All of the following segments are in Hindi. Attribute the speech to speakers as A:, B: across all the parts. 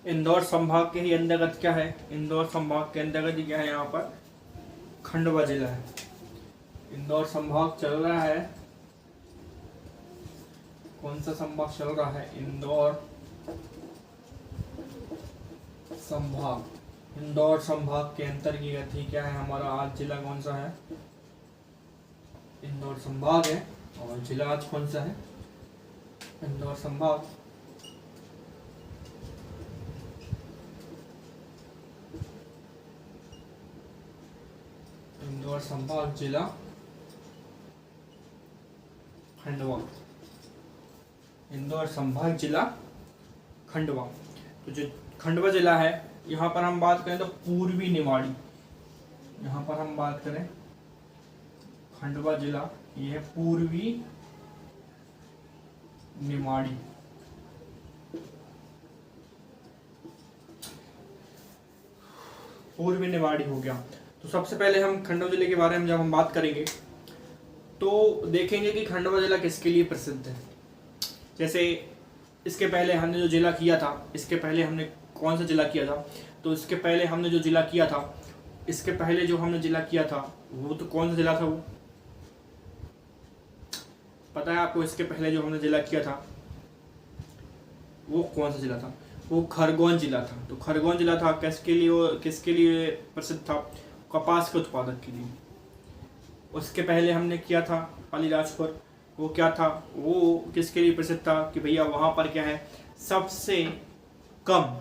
A: इंदौर संभाग के ही अंतर्गत क्या है, इंदौर संभाग के अंतर्गत ही क्या है, यहाँ पर खंडवा जिला है। इंदौर संभाग चल रहा है, कौन सा संभाग चल रहा है, इंदौर संभाग। इंदौर संभाग के अंतर्गत ही क्या है हमारा आज जिला कौन सा है, इंदौर संभाग है। और जिला आज कौन सा है, इंदौर संभाग। इंदौर संभाग जिला खंडवा। इंदौर संभाग जिला खंडवा। तो जो खंडवा जिला है, यहाँ पर हम बात करें तो पूर्वी निमाड़ी, यहाँ पर हम बात करें खंडवा जिला, ये है पूर्वी निमाड़ी। पूर्वी निमाड़ी हो गया। तो सबसे पहले हम खंडवा जिले के बारे में जब हम बात करेंगे तो देखेंगे कि खंडवा जिला किसके लिए प्रसिद्ध है। जैसे इसके पहले हमने जो जिला किया था, इसके पहले हमने कौन सा जिला किया था, तो इसके पहले हमने जो जिला किया था, इसके पहले जो हमने जिला किया था वो तो कौन सा जिला था, वो पता है आपको? इसके पहले जो हमने जिला किया था वो कौन सा जिला था, वो खरगोन जिला था। तो खरगोन जिला था किसके लिए प्रसिद्ध था, कपास के उत्पादक के लिए। उसके पहले हमने किया था अलीराजपुर, वो क्या था, वो किसके लिए प्रसिद्ध था कि भैया वहां पर क्या है, सबसे कम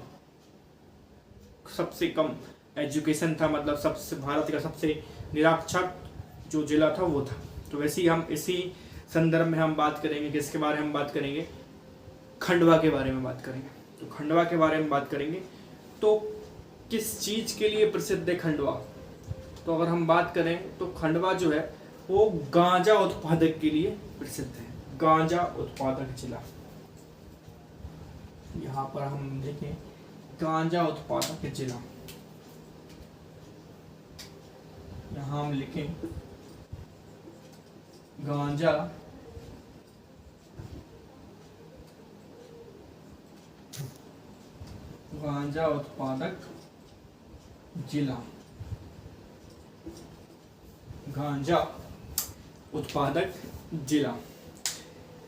A: एजुकेशन था, मतलब सबसे भारत का सबसे निरक्षर जो जिला था वो था। तो वैसे ही हम इसी संदर्भ में हम बात करेंगे, किसके बारे में हम बात करेंगे, खंडवा के बारे में बात करेंगे। तो खंडवा के बारे में बात करेंगे तो किस चीज के लिए प्रसिद्ध है खंडवा, तो अगर हम बात करें तो खंडवा जो है वो गांजा उत्पादक के लिए प्रसिद्ध है, गांजा उत्पादक जिला। यहाँ पर हम देखें गांजा उत्पादक जिला, यहाँ हम लिखें गांजा उत्पादक जिला, गांजा उत्पादक जिला।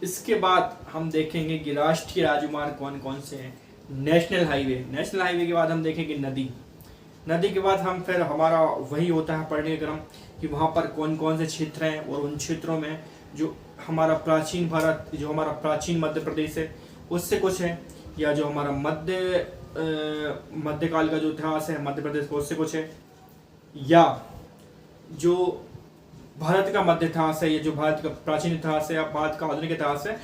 A: इसके बाद हम देखेंगे कि राष्ट्रीय राजमार्ग कौन कौन से हैं, नेशनल हाईवे के बाद हम देखेंगे नदी के बाद हम फिर हमारा वही होता है पढ़ने का क्रम कि वहाँ पर कौन कौन से क्षेत्र हैं, और उन क्षेत्रों में जो हमारा प्राचीन भारत, जो हमारा प्राचीन मध्य प्रदेश है उससे कुछ है, या जो हमारा मध्यकाल का जो इतिहास है मध्य प्रदेश का उससे कुछ है, या जो भारत का मध्य इतिहास है, या जो भारत का प्राचीन इतिहास है या भारत का आधुनिक इतिहास है,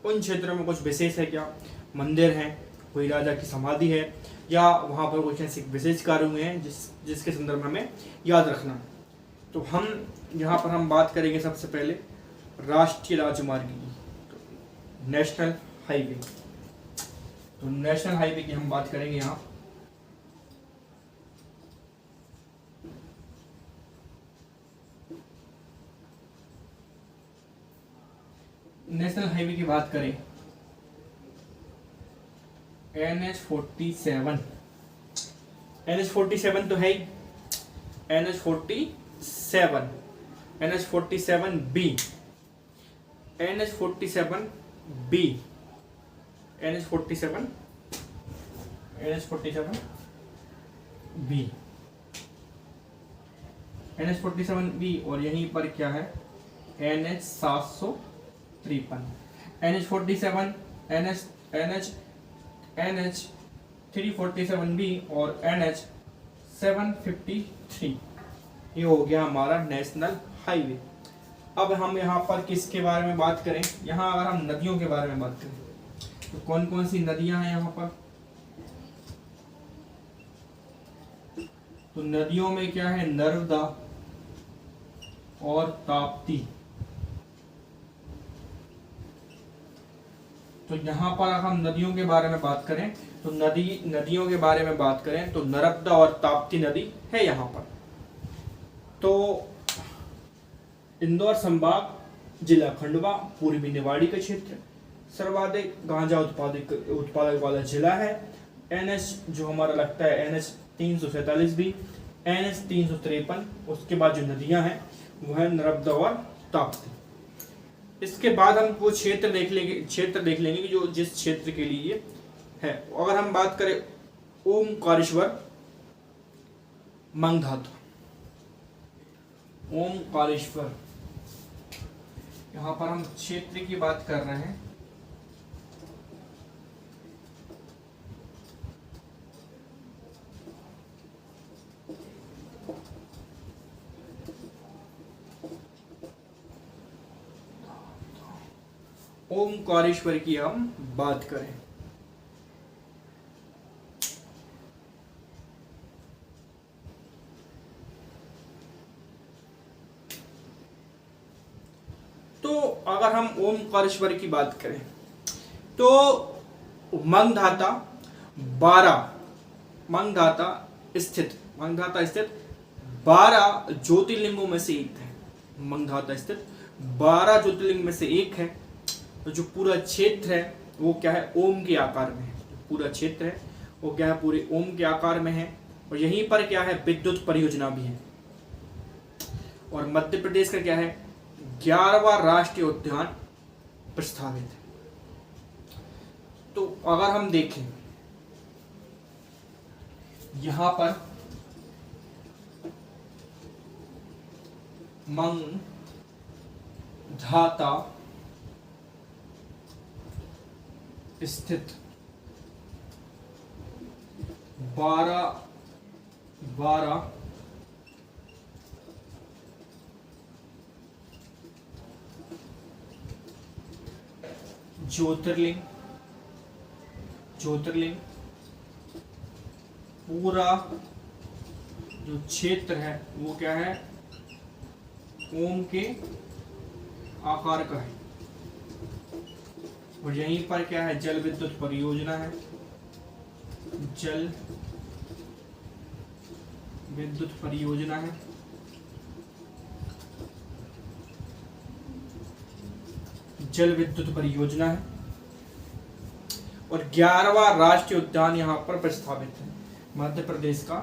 A: उन क्षेत्रों में कुछ विशेष है, क्या मंदिर हैं, कोई राजा की समाधि है, या वहाँ पर कुछ ऐसे विशेष कार्य हुए हैं जिसके संदर्भ में हमें याद रखना। तो हम यहाँ पर हम बात करेंगे सबसे पहले राष्ट्रीय राजमार्ग की, तो नेशनल हाईवे। तो नेशनल हाईवे की हम बात करेंगे यहाँ। नेशनल हाईवे की बात करें NH47, NH47 तो है ही, NH47, NH47B, NH47B, NH47B, NH47B, और यहीं पर क्या है NH753, NH47, NH347B और NH753, ये हो गया हमारा नेशनल हाईवे। अब हम यहाँ पर किसके बारे में बात करें, यहाँ अगर हम नदियों के बारे में बात करें तो कौन कौन सी नदियां हैं यहाँ पर, तो नदियों में क्या है, नर्मदा और ताप्ती। तो यहाँ पर अगर हम नदियों के बारे में बात करें तो नदियों के बारे में बात करें तो नर्मदा और ताप्ती नदी है यहाँ पर। तो इंदौर संभाग जिला खंडवा पूर्वी निवाड़ी का क्षेत्र सर्वाधिक गांजा उत्पादक वाला जिला है, NH जो हमारा लगता है NH 347 भी, NH 353, उसके बाद जो नदियां हैं वो है नर्मदा और ताप्ती। इसके बाद हम वो क्षेत्र देख लेंगे कि जो जिस क्षेत्र के लिए है। अगर हम बात करें ओमकारेश्वर मंगधाता, ओमकारेश्वर, यहां पर हम क्षेत्र की बात कर रहे हैं। ओमकारेश्वर की हम बात करें तो अगर हम ओमकारेश्वर की बात करें तो मंगधाता 12 स्थित 12 ज्योतिर्लिंगों में से एक है। मंगधाता स्थित 12 ज्योतिर्लिंग में से एक है। तो जो पूरा क्षेत्र है वो क्या है, ओम के आकार में है। पूरा क्षेत्र है वो क्या है, पूरे ओम के आकार में है। और यहीं पर क्या है, विद्युत परियोजना भी है। और मध्य प्रदेश का क्या है, 11वां राष्ट्रीय उद्यान प्रस्तावित है। तो अगर हम देखें यहां पर मंगधाता स्थित 12 ज्योतिर्लिंग पूरा जो क्षेत्र है वो क्या है, ओम के आकार का है। और यहीं पर क्या है, जल विद्युत परियोजना है। जल विद्युत परियोजना है। और 11वां राष्ट्रीय उद्यान यहां पर प्रस्तावित है। मध्य प्रदेश का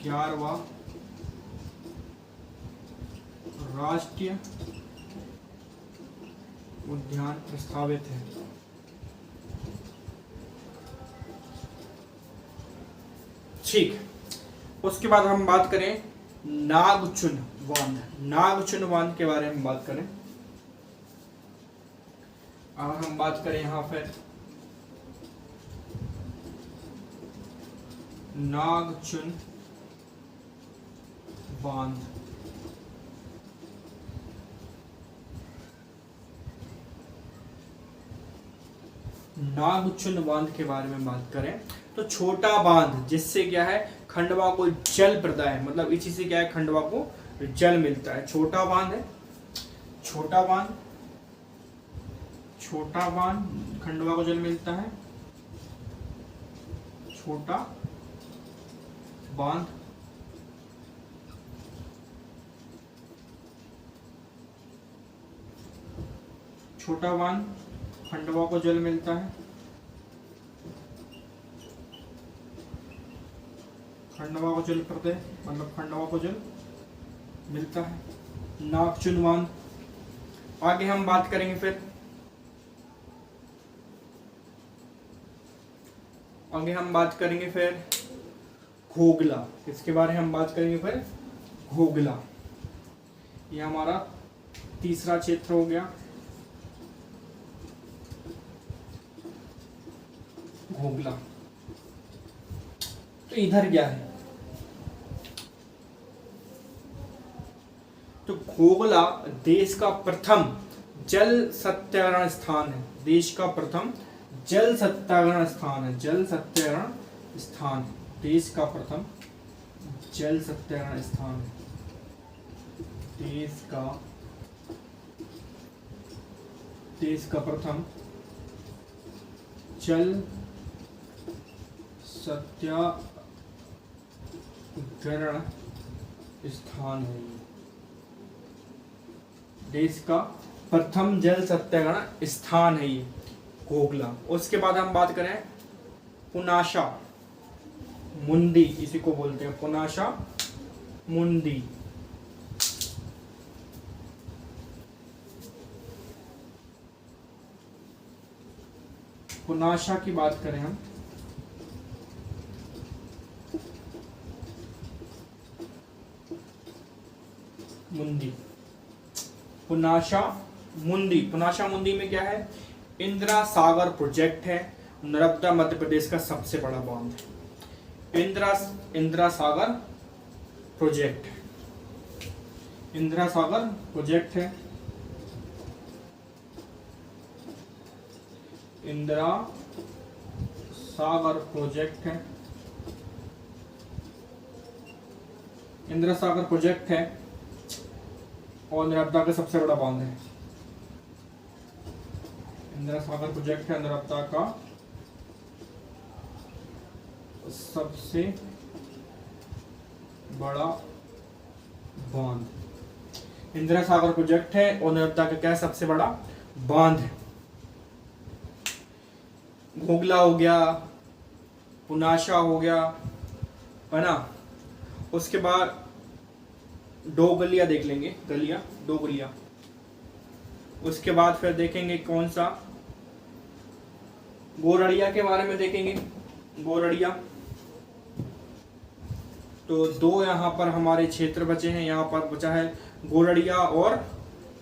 A: 11वां राष्ट्रीय उद्यान प्रस्तावित है। ठीक, उसके बाद हम बात करें नागचुन बांध के बारे में बात करें। अगर हम बात करें यहां पर नागचुन बांध, नागचुन बांध के बारे में बात करें तो छोटा बांध जिससे क्या है, खंडवा को जल प्रदाय, मतलब इसी से क्या है, खंडवा को जल मिलता है। छोटा बांध है, छोटा बांध खंडवा को जल मिलता है। छोटा बांध खंडवा को जल मिलता है। खंडवा को जल प्रदाय मतलब खंडवा को जल मिलता है। नागचुन बांध। आगे हम बात करेंगे फिर घोगला। किसके बारे में हम बात करेंगे फिर, घोगला। ये हमारा तीसरा क्षेत्र हो गया, घोगला। तो इधर क्या है, तो घोगला देश का प्रथम जल सत्याग्रहण स्थान है। देश का प्रथम जल सत्याग्रहण स्थान है। देश का प्रथम जल सत्याग्रहण स्थान है। देश का प्रथम जल सत्याग्रहण स्थान है। देश का प्रथम जल सत्याग्रहण स्थान है ये घोघला। उसके बाद हम बात करें पुनाशा मुंडी, इसी को बोलते हैं पुनाशा मुंडी। पुनाशा की बात करें हम, मुंदी, पुनाशा मुंदी। पुनाशा मुंदी में क्या है, इंदिरा सागर प्रोजेक्ट है, नर्मदा मध्य प्रदेश का सबसे बड़ा बांध है। इंदिरा सागर प्रोजेक्ट, इंदिरा सागर प्रोजेक्ट है, इंदिरा सागर प्रोजेक्ट है, इंदिरा सागर प्रोजेक्ट है और नर्मदा का सबसे बड़ा बांध है। इंदिरा सागर प्रोजेक्ट है नर्मदा का सबसे बड़ा बांध। इंदिरा सागर प्रोजेक्ट है और नर्मदा का क्या है, सबसे बड़ा बांध है। घोघला हो गया, पुनाशा हो गया, है ना। उसके बाद दो गलियां देख लेंगे, गलियां, दो गलियां। उसके बाद फिर देखेंगे कौन सा, गोरड़िया के बारे में देखेंगे, गोरड़िया। तो दो यहाँ पर हमारे क्षेत्र बचे हैं, यहाँ पर बचा है गोरड़िया और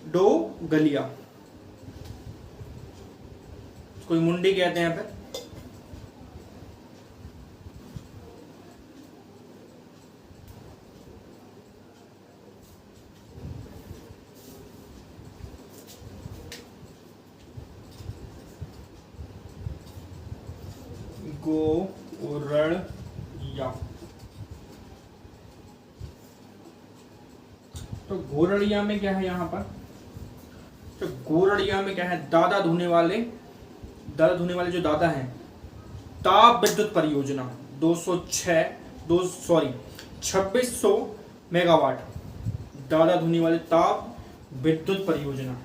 A: दो गलियां, कोई मुंडी कहते हैं फिर। गोरड़िया, तो गोरड़िया में क्या है यहाँ पर, तो गोरड़िया में क्या है, दादा धोने वाले जो दादा हैं, ताप विद्युत परियोजना 2600 मेगावाट, दादा धोने वाले ताप विद्युत परियोजना।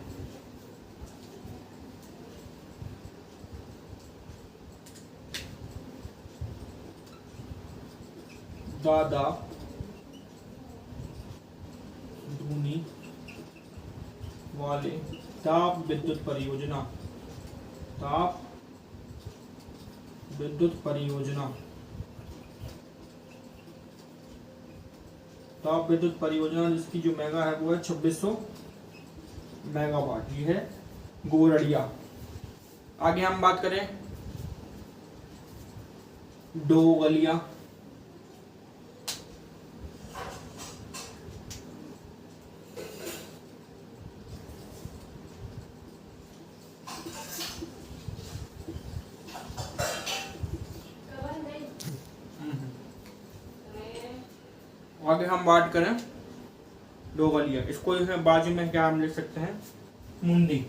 A: दादा धोने वाले ताप विद्युत परियोजना, ताप विद्युत परियोजना, ताप विद्युत परियोजना जिसकी जो मेगा है वो है 2600 मेगावाट। ये है गोरड़िया। आगे हम बात करें दो गलियां, आगे हम बात करें दो गलियां, इसको बाजू में क्या हम लिख सकते हैं, मुंडी।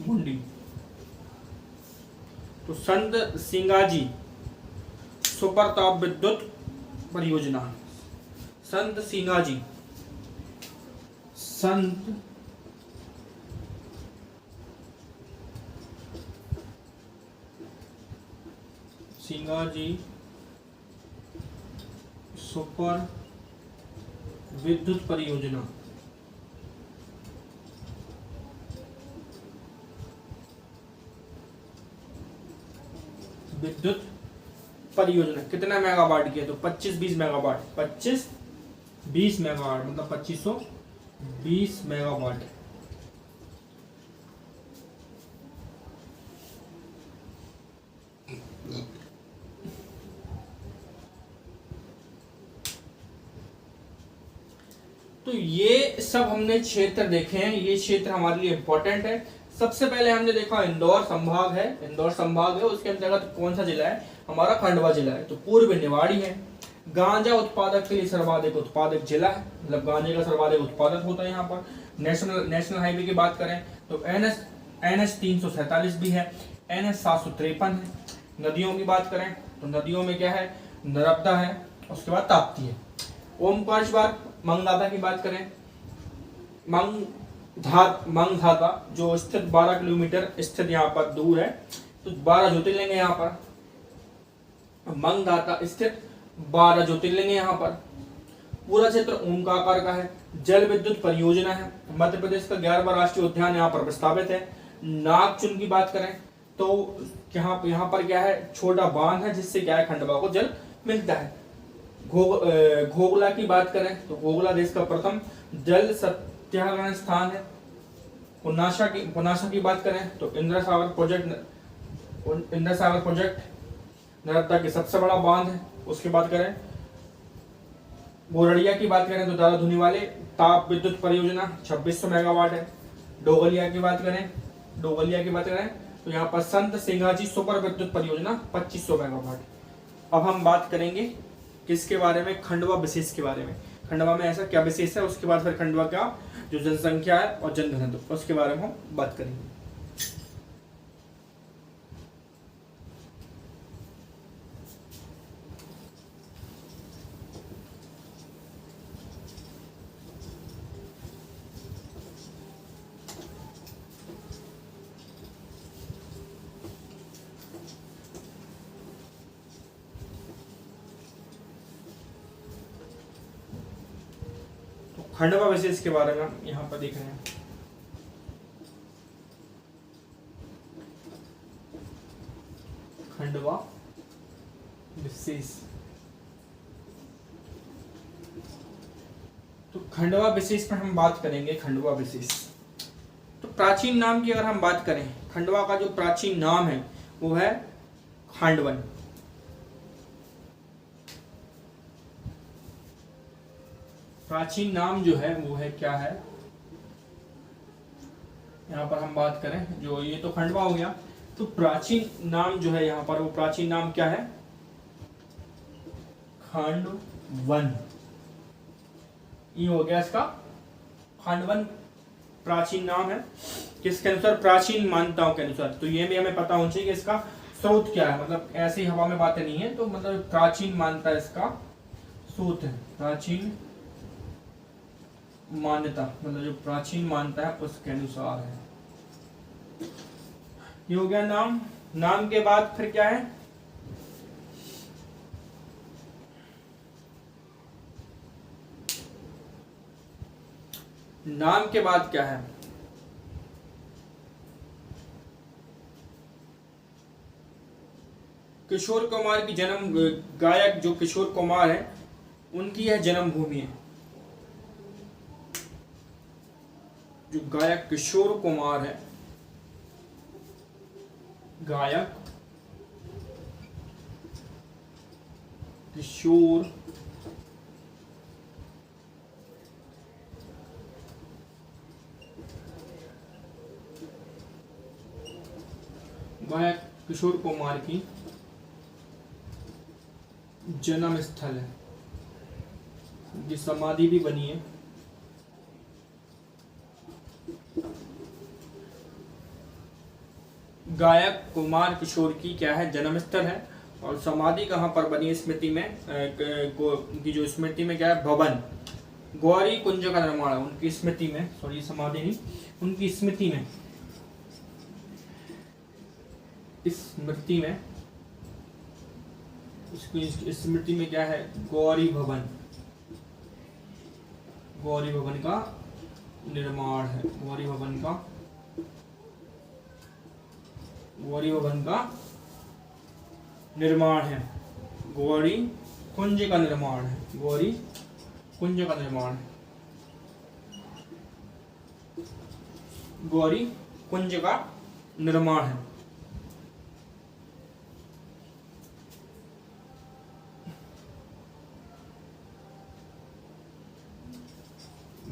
A: मुंडी तो संत सिंगाजी सुपर ताप विद्युत परियोजना, संत सिंगाजी, संत सिंगाजी सुपर विद्युत परियोजना। विद्युत परियोजना कितना मेगावाट की है, तो 25-20 मेगावाट, 25-20 मेगावाट मतलब 2520 मेगावाट। तो ये सब हमने क्षेत्र देखे हैं, ये क्षेत्र हमारे लिए इंपॉर्टेंट है। सबसे पहले हमने देखा इंदौर संभाग है, इंदौर संभाग है, उसके अंतर्गत कौन सा जिला है, हमारा खंडवा जिला है, तो पूर्व निवाड़ी है। गांजा उत्पादक के लिए सर्वाधिक उत्पादक जिला है, मतलब गांजे का सर्वाधिक उत्पादक होता है यहाँ पर। नेशनल हाईवे की बात करें तो NH 347 भी है, NH 753 है। नदियों की बात करें तो नदियों में क्या है, नर्मदा है, उसके बाद ताप्ती है। ओमकारेश्वर मंगलाता की बात करें मंगधाता जो स्थित 12 किलोमीटर स्थित यहाँ पर दूर है, तो 12 ज्योतिर्लिंग है यहाँ पर। मंगधाता स्थित 12 ज्योतिर्लिंग है यहाँ पर। पूरा क्षेत्र ओमकाकार का है। जल विद्युत परियोजना है। मध्य प्रदेश का 11वां राष्ट्रीय उद्यान यहाँ पर प्रस्तावित है। नागचुन की बात करें तो यहाँ पर क्या है, छोटा बांध है जिससे क्या है, खंडवा को जल मिलता है। घोगला की बात करें तो घोगला देश का प्रथम जल सत्याग्रह स्थान है। पुनासा की बात करें तो इंदिरा सागर प्रोजेक्ट नर्मदा की सबसे बड़ा बांध है। उसके बाद करें बोरड़िया की बात करें तो ज्यादा धुनी वाले ताप विद्युत परियोजना 2600 मेगावाट है। डोगलिया की बात करें तो यहाँ पर संत सिंगाजी सुपर विद्युत परियोजना 2500 मेगावाट। अब हम बात करेंगे किसके बारे में, खंडवा विशेष के बारे में। खंडवा में ऐसा क्या विशेष है, उसके बाद फिर खंडवा का जो जनसंख्या है और जनघनत्व उसके बारे में हम बात करेंगे। खंडवा विशेष के बारे में हम यहाँ पर देख रहे हैं। खंडवा विशेष, तो खंडवा विशेष में हम बात करेंगे। खंडवा विशेष तो प्राचीन नाम की अगर हम बात करें, खंडवा का जो प्राचीन नाम है वो है खांडवन। प्राचीन नाम जो है वो है क्या है, यहाँ पर हम बात करें जो ये तो खंडवा हो गया, तो प्राचीन नाम जो है यहाँ पर वो प्राचीन नाम क्या है, खांडवन। ये हो गया इसका खांडवन प्राचीन नाम है। किसके अनुसार, प्राचीन मान्यताओं के अनुसार। तो ये भी हमें पता होना चाहिए कि इसका स्रोत क्या है, मतलब ऐसी हवा में बातें नहीं है, तो मतलब प्राचीन मान्यता इसका स्रोत है। प्राचीन मान्यता मतलब जो प्राचीन मान्यता है उसके अनुसार है। ये हो गया नाम। नाम के बाद फिर क्या है, नाम के बाद क्या है, किशोर कुमार की जन्म, गायक जो किशोर कुमार है उनकी यह जन्मभूमि है। जो गायक किशोर कुमार है, गायक किशोर कुमार की जन्म स्थल है, उनकी समाधि भी बनी है। गायक कुमार किशोर की क्या है, जन्म स्थल है। और समाधि कहाँ पर बनी, स्मृति में की जो स्मृति में क्या है, भवन गौरी कुंज का निर्माण है उनकी स्मृति में, सॉरी समाधि नहीं, उनकी स्मृति में, स्मृति में, उसकी स्मृति में क्या है, गौरी भवन का निर्माण है। गौरी भवन का निर्माण है। गौरी कुंज का निर्माण है। गौरी कुंज का निर्माण है। गौरी कुंज का निर्माण है।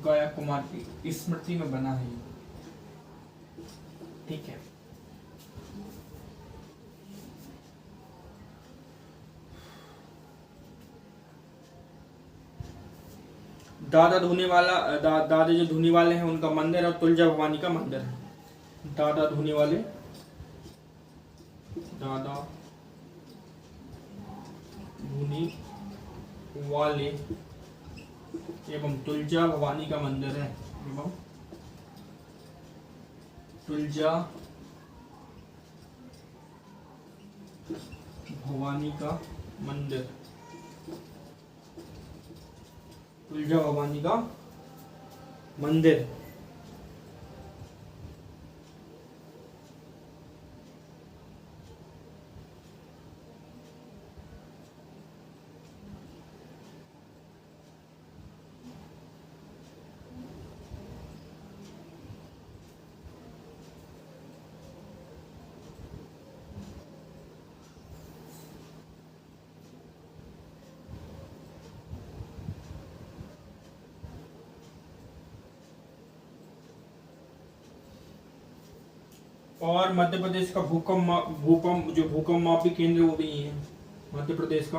A: गायक कुमार की स्मृति में बना है, ठीक है। दादा जो धूनी वाले हैं उनका मंदिर और तुलजा भवानी का मंदिर है। दादा धूनी वाले एवं तुलजा भवानी का मंदिर है, एवं तुलजा भवानी का मंदिर, तुलजा भवानी का मंदिर। और मध्य प्रदेश का भूकंप मापी केंद्र वो भी यही है, मध्य प्रदेश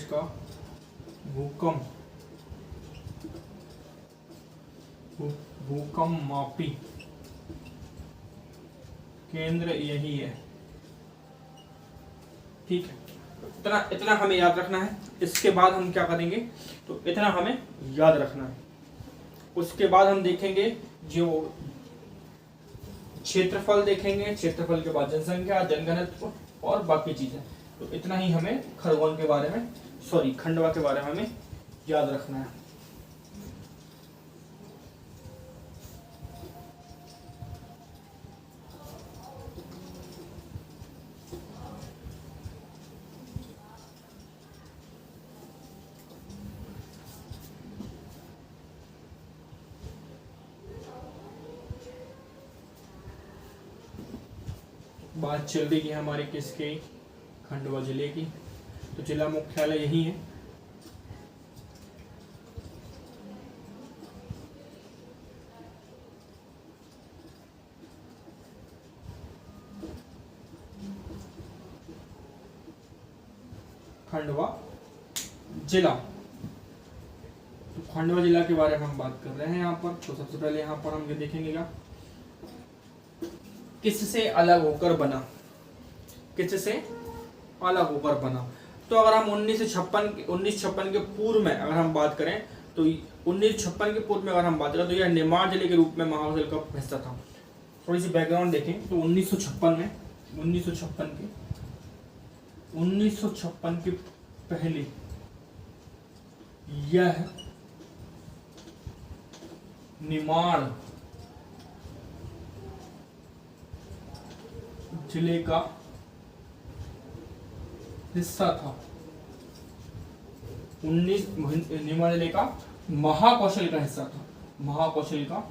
A: का भूकंप मापी केंद्र यही है। ठीक है, इतना हमें याद रखना है। इसके बाद हम क्या करेंगे, तो इतना हमें याद रखना है। उसके बाद हम देखेंगे जो क्षेत्रफल देखेंगे, क्षेत्रफल के बाद जनसंख्या, जनघनत्व और बाकी चीजें। तो इतना ही हमें खरगोन के बारे में, खंडवा के बारे में हमें याद रखना है। बात चल रही है हमारे किसके, खंडवा जिले की। तो जिला मुख्यालय यही है। खंडवा जिला, तो खंडवा जिला के बारे में हम बात कर रहे हैं यहाँ पर। तो सबसे पहले यहाँ पर हम ये देखेंगे क्या, किससे अलग होकर बना, किससे अलग होकर बना। तो अगर हम 1956 के पूर्व में अगर हम बात करें, तो 1956 के पूर्व में अगर हम बात करें तो यह निमाड़ जिले के रूप में महाकोशल का हिस्सा था। थोड़ी सी बैकग्राउंड देखें तो 1956 के पहले यह निमाड़ जिले का हिस्सा था। निमाड़ जिले का महाकौशल का हिस्सा था, महाकौशल का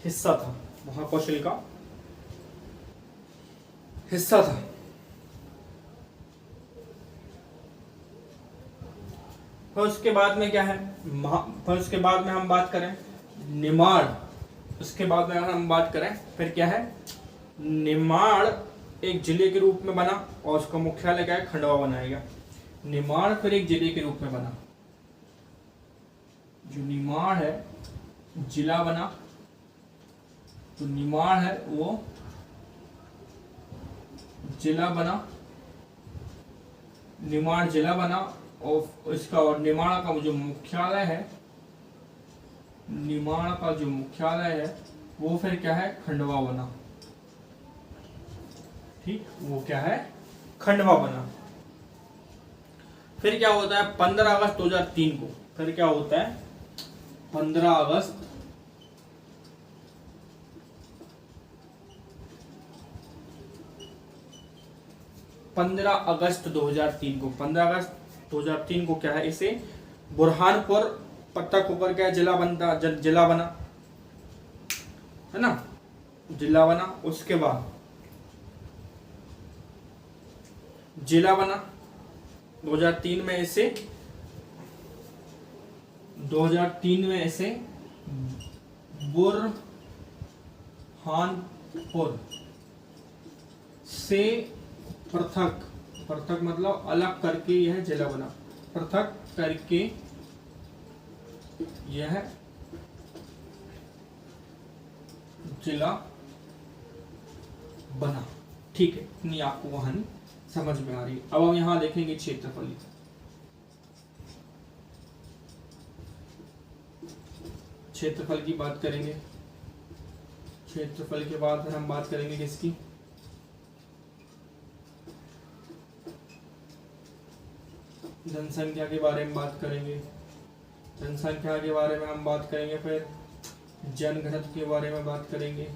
A: हिस्सा था, महाकौशल का हिस्सा था। फिर उसके बाद में क्या है, फिर उसके बाद में हम बात करें निमाड़, उसके बाद में अगर हम बात करें फिर क्या है, निमाड़ एक जिले के रूप में बना और उसका मुख्यालय क्या है, खंडवा बनाया गया। निमाड़ फिर एक जिले के रूप में बना, जो निमाड़ है जिला बना, तो निमाड़ है वो जिला बना, निमाड़ जिला बना। और इसका और निमाड़ का जो मुख्यालय है, निमाड़ का जो मुख्यालय है वो फिर क्या है, खंडवा बना। ठीक, वो क्या है, खंडवा बना। फिर क्या होता है 15 अगस्त 2003 को, फिर क्या होता है 15 अगस्त 2003 को, 15 अगस्त 2003 को क्या है, इसे बुरहानपुर पत्तक होकर क्या जिला बना है ना, जिला बना। उसके बाद जिला बना 2003 में इसे बुरहानपुर से पृथक मतलब अलग करके यह जिला बना, पृथक करके यह जिला बना। ठीक है, इतनी आपको कहानी समझ में आ रही है। अब हम यहाँ देखेंगे क्षेत्रफल। क्षेत्रफल की बात करेंगे। क्षेत्रफल के बाद फिर हम बात करेंगे किसकी, जनसंख्या के बारे में बात करेंगे। जनसंख्या के बारे में हम बात करेंगे, फिर जनघनत्व के बारे में बात करेंगे।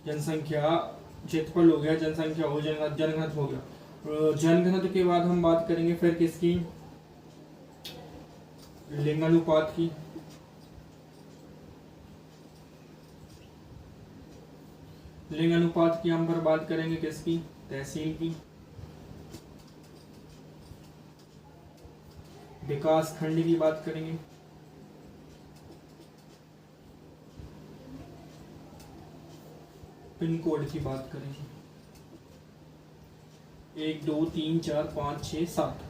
A: जनसंख्या, क्षेत्रफल हो गया, जनसंख्या हो गया, जनघनत्व हो गया। जनघनत्व के बाद हम बात करेंगे फिर किसकी, लिंगानुपात की। लिंगानुपात की हम पर बात करेंगे किसकी, तहसील की। विकास खंड की बात करेंगे। पिन कोड की बात करेंगे। 1 2 3 4 5 6 7।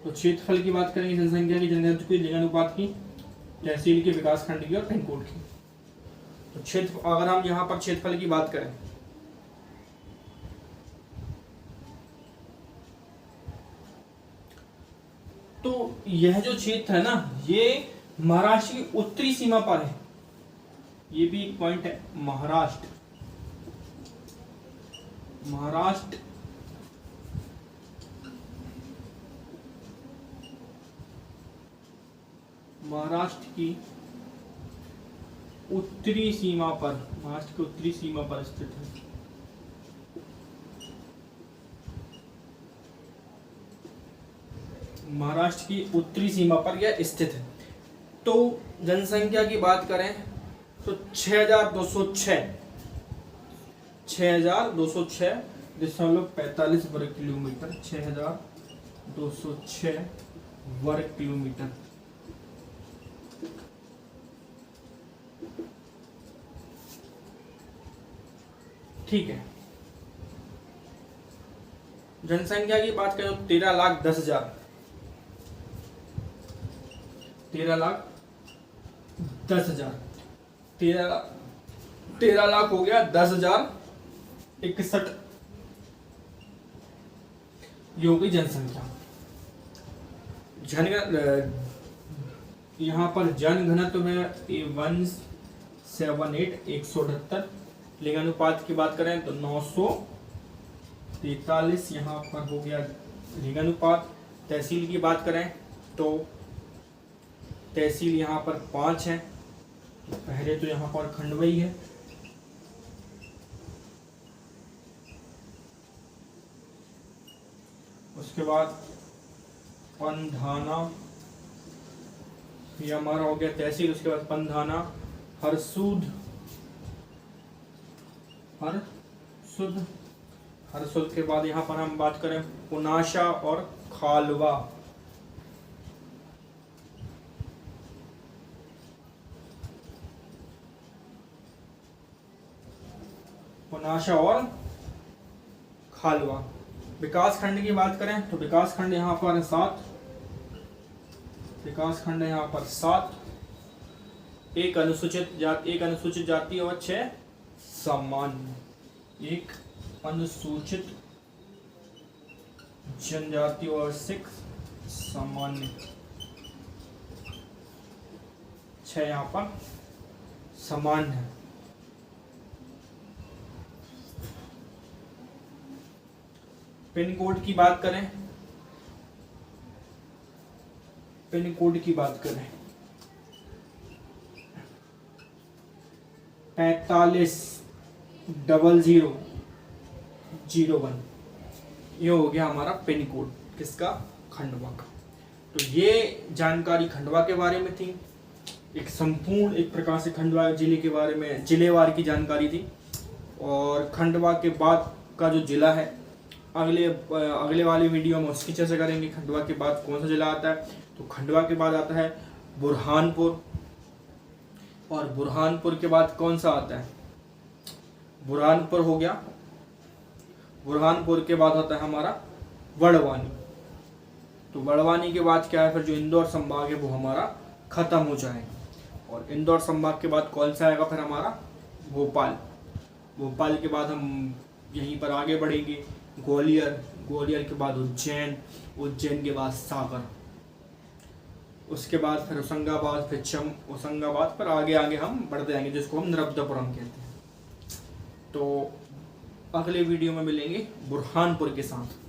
A: तो क्षेत्रफल की बात करेंगे, जनसंख्या की, जनघनत्व की, लिंगानुपात की, तहसील की, विकास खंड की और पिन कोड की। तो क्षेत्र, अगर हम यहाँ पर क्षेत्रफल की बात करें तो यह जो क्षेत्र है ना, ये महाराष्ट्र की उत्तरी सीमा पर है। ये भी एक पॉइंट है। महाराष्ट्र की उत्तरी सीमा पर, महाराष्ट्र की उत्तरी सीमा पर स्थित है। महाराष्ट्र की उत्तरी सीमा पर यह स्थित है। तो जनसंख्या की बात करें तो 6,206.45 वर्ग किलोमीटर, 6,206 वर्ग किलोमीटर। ठीक है। जनसंख्या की बात करें तो 13,10,000, 13,10,000, 13 लाख हो गया 10,061। ये हो गई जनसंख्या। यहाँ पर जनघनत्व में 178, लिंगानुपात की बात करें तो 943 यहाँ पर हो गया लिंगानुपात। तहसील की बात करें तो तहसील यहाँ पर 5 है। पहले तो यहाँ पर खंडवई है, उसके बाद पंधाना, ये हमारा हो गया तहसील। उसके बाद पंधाना, हरसूद के बाद यहाँ पर हम बात करें पुनाशा और खालवा। पुनाशा और खालवा। विकास खंड की बात करें तो विकास खंड यहाँ पर 7, विकास खंड यहाँ पर 7, एक अनुसूचित जाति और 6 सामान्य, एक अनुसूचित जनजाति और 6 सामान्य, 6 यहाँ पर सामान्य है। पिन कोड की बात करें, पिन कोड की बात करें 450001, ये हो गया हमारा पिन कोड किसका, खंडवा का। तो ये जानकारी खंडवा के बारे में थी, एक संपूर्ण एक प्रकार से खंडवा जिले के बारे में जिलेवार की जानकारी थी। और खंडवा के बाद का जो जिला है अगले वाली वीडियो में उसकी चर्चा करेंगे। खंडवा के बाद कौन सा जिला आता है, तो खंडवा के बाद आता है बुरहानपुर, और बुरहानपुर के बाद कौन सा आता है, बुरहानपुर हो गया। बुरहानपुर के बाद आता है हमारा बड़वानी। तो बड़वानी के बाद क्या है, फिर जो इंदौर संभाग है वो हमारा खत्म हो जाएगा। और इंदौर संभाग के बाद कौन सा आएगा फिर हमारा? भोपाल। भोपाल के बाद हम यहीं पर आगे बढ़ेंगे, ग्वालियर, ग्वालियर के बाद उज्जैन, उज्जैन के बाद सागर, उसके बाद फिर होशंगाबाद, फिर होशंगाबाद पर आगे आगे हम बढ़ते जाएंगे, जिसको हम नर्मदापुरम कहते हैं। तो अगले वीडियो में मिलेंगे बुरहानपुर के साथ।